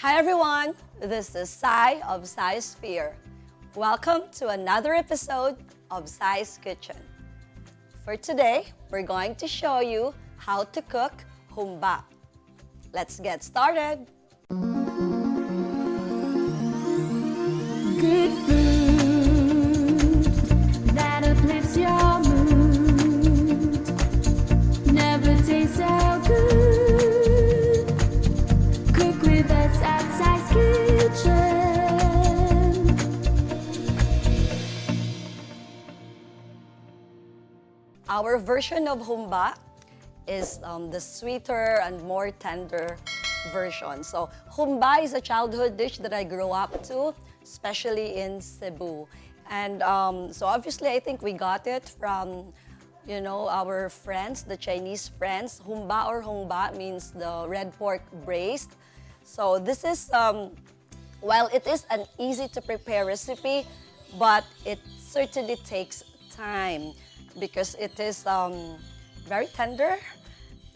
Hi everyone, this is Sai of Sai's Sphere. Welcome to another episode of Sai's Kitchen. For today, we're going to show you how to cook humba. Let's get started. Good food that uplifts your mood never tastes so good. Cook with us at Sai's Kitchen. Our version of humba is the sweeter and more tender version. So humba is a childhood dish that I grew up to, especially in Cebu. And so obviously I think we got it from, our friends, the Chinese friends. Humba or hongba means the red pork braised. So this is, while it is an easy to prepare recipe, but it certainly takes time because it is very tender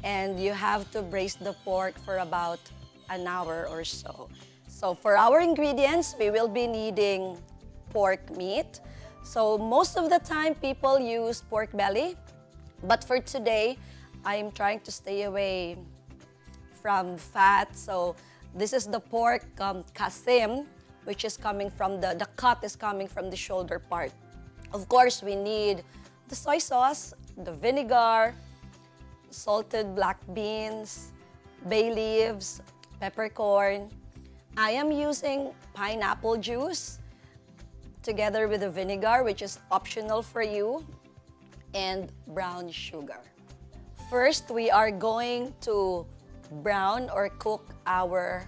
and you have to braise the pork for about an hour or so. So for our ingredients, we will be needing pork meat. So most of the time, people use pork belly. But for today, I'm trying to stay away from fat. So this is the pork kasim, which is coming from the cut is coming from the shoulder part. Of course, we need the soy sauce, the vinegar, salted black beans, bay leaves, peppercorn. I am using pineapple juice together with the vinegar, which is optional for you, and brown sugar. First, we are going to brown or cook our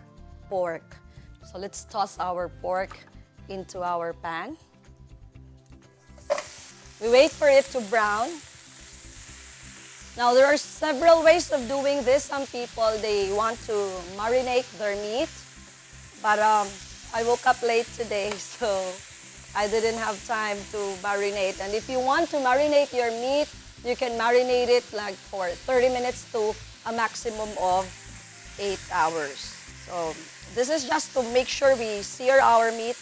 pork. So let's toss our pork into our pan. We wait for it to brown. Now, there are several ways of doing this. Some people, they want to marinate their meat. But I woke up late today, so I didn't have time to marinate. And if you want to marinate your meat, you can marinate it like for 30 minutes to a maximum of 8 hours. So this is just to make sure we sear our meat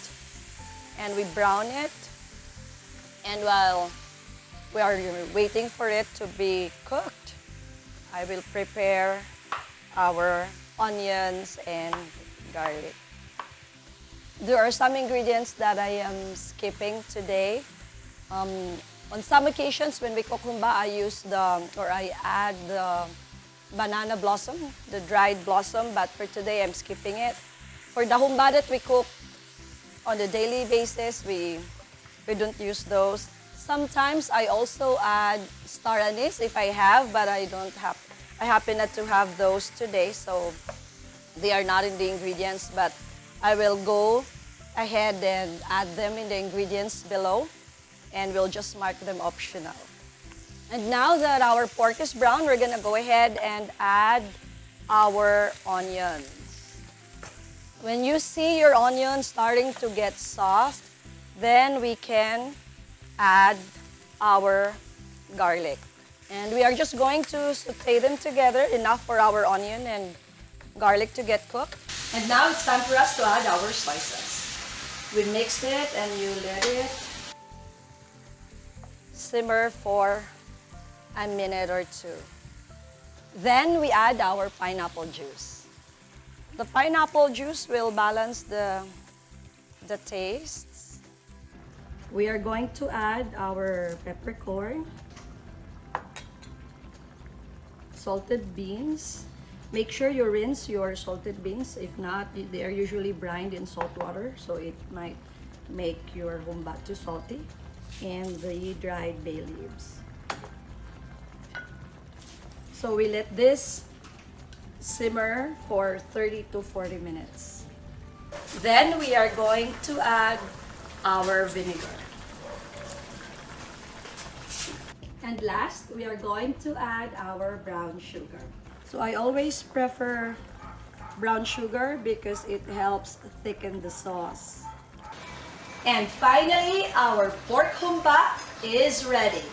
and we brown it. And while we are waiting for it to be cooked, I will prepare our onions and garlic. There are some ingredients that I am skipping today. On some occasions when we cook humba, I add the banana blossom, the dried blossom, but for today I'm skipping it. For the humba that we cook on a daily basis, we don't use those. Sometimes I also add star anise if I have, but I happen not to have those today, so they are not in the ingredients, but I will go ahead and add them in the ingredients below, and we'll just mark them optional. And now that our pork is brown, we're gonna go ahead and add our onions. When you see your onions starting to get soft, then we can add our garlic. And we are just going to saute them together, enough for our onion and garlic to get cooked. And now it's time for us to add our spices. We mix it and you let it simmer for a minute or two. Then we add our pineapple juice. The pineapple juice will balance the tastes. We are going to add our peppercorn, salted beans. Make sure you rinse your salted beans. If not, they are usually brined in salt water, so it might make your humba too salty. And the dried bay leaves. So we let this simmer for 30 to 40 minutes. Then we are going to add our vinegar. And last, we are going to add our brown sugar. So I always prefer brown sugar because it helps thicken the sauce. And finally, our pork humba is ready.